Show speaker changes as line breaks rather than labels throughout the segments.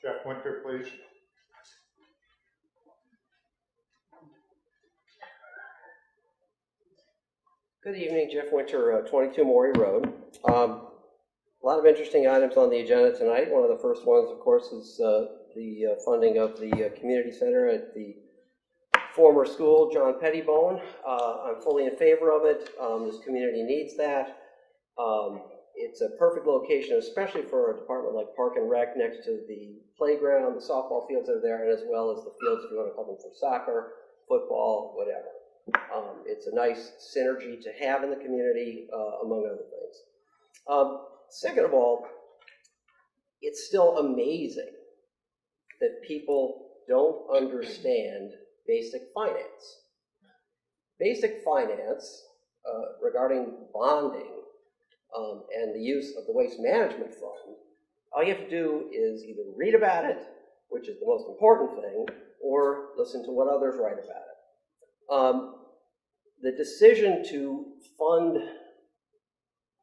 Jeff Winter, please.
Good evening, Jeff Winter, 22 Morey Road. A lot of interesting items on the agenda tonight. One of the first ones, of course, is the funding of the community center at the former school, John Pettibone. I'm fully in favor of it. This community needs that. It's a perfect location, especially for a department like Park and Rec, next to the playground, the softball fields are there, and as well as the fields if you want to call them for soccer, football, whatever. It's a nice synergy to have in the community, among other things. Second of all, it's still amazing that people don't understand basic finance. Basic finance regarding bonding and the use of the Waste Management Fund, all you have to do is either read about it, which is the most important thing, or listen to what others write about it. The decision to fund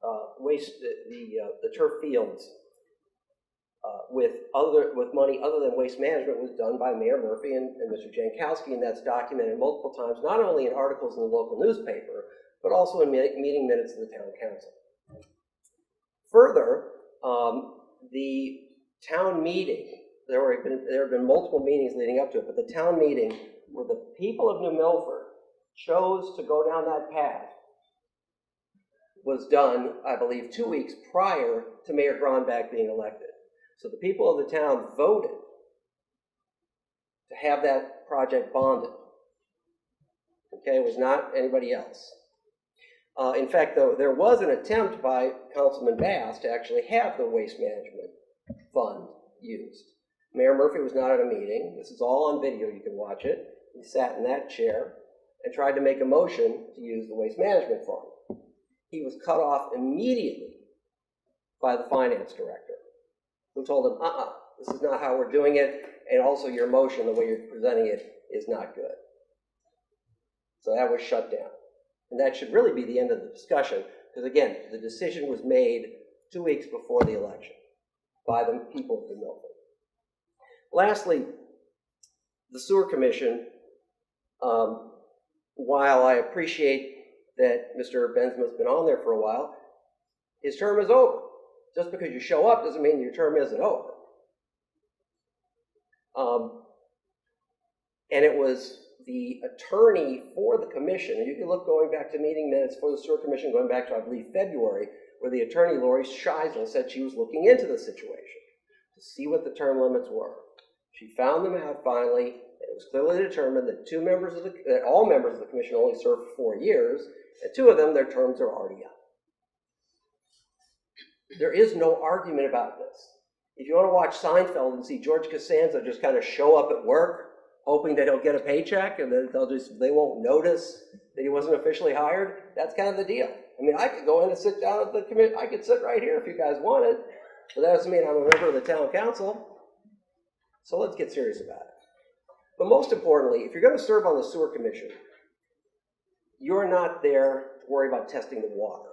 the turf fields with money other than waste management was done by Mayor Murphy and Mr. Jankowski, and that's documented multiple times, not only in articles in the local newspaper, but also in meeting minutes of the town council. Further, the town meeting, there have been multiple meetings leading up to it, but the town meeting where the people of New Milford chose to go down that path was done, I believe, 2 weeks prior to Mayor Gronbach being elected. So the people of the town voted to have that project bonded. Okay, it was not anybody else. In fact, though, there was an attempt by Councilman Bass to actually have the Waste Management Fund used. Mayor Murphy was not at a meeting. This is all on video. You can watch it. He sat in that chair and tried to make a motion to use the Waste Management Fund. He was cut off immediately by the finance director, who told him, this is not how we're doing it, and also your motion, the way you're presenting it, is not good. So that was shut down. And that should really be the end of the discussion, because again, the decision was made 2 weeks before the election by the people of the Milford. Lastly, the Sewer Commission, while I appreciate that Mr. Benzema's been on there for a while, his term is over. Just because you show up doesn't mean your term isn't over. And it was the attorney for the commission, and you can look going back to meeting minutes for the Sewer Commission, going back to, I believe, February, where the attorney, Lori Scheisel, said she was looking into the situation to see what the term limits were. She found them out finally, and it was clearly determined that that all members of the commission only served for 4 years, and 2 of them, their terms are already up. There is no argument about this. If you want to watch Seinfeld and see George Costanza just kind of show up at work, hoping that he'll get a paycheck and then they won't notice that he wasn't officially hired, that's kind of the deal. I mean, I could go in and sit down at the committee. I could sit right here if you guys wanted, but that doesn't mean I'm a member of the town council. So let's get serious about it. But most importantly, if you're going to serve on the Sewer Commission, you're not there to worry about testing the water.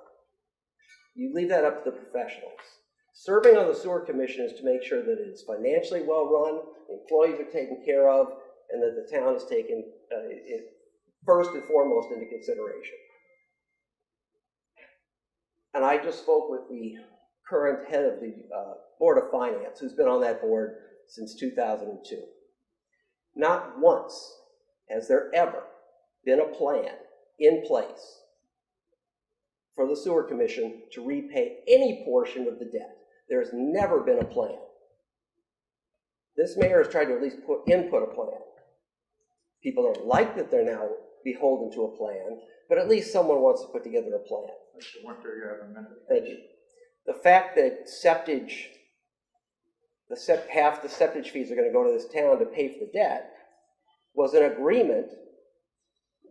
You leave that up to the professionals. Serving on the Sewer Commission is to make sure that it's financially well run, employees are taken care of, and that the town is taken first and foremost into consideration. And I just spoke with the current head of the Board of Finance, who's been on that board since 2002. Not once has there ever been a plan in place for the Sewer Commission to repay any portion of the debt. There has never been a plan. This mayor has tried to at least input a plan. People don't like that they're now beholden to a plan, but at least someone wants to put together a plan.
Mr. Winter, you have a minute.
Thank you. The fact that half the septage fees are going to go to this town to pay for the debt was an agreement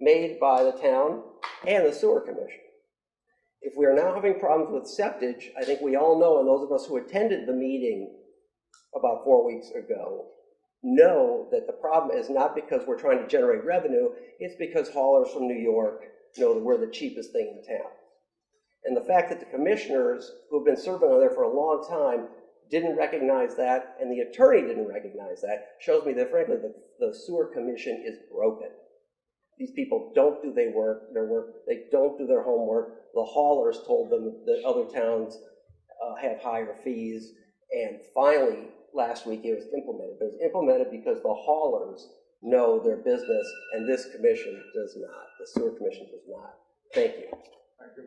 made by the town and the Sewer Commission. If we are now having problems with septage, I think we all know, and those of us who attended the meeting about 4 weeks ago, know that the problem is not because we're trying to generate revenue, it's because haulers from New York know that we're the cheapest thing in town. And the fact that the commissioners who have been serving on there for a long time didn't recognize that, and the attorney didn't recognize that, shows me that frankly the sewer commission is broken. These people don't do their work, they don't do their homework. The haulers told them that other towns have higher fees, and finally, last week it was implemented. It was implemented because the haulers know their business, and this commission does not. The sewer commission does not. Thank you.
Thank you.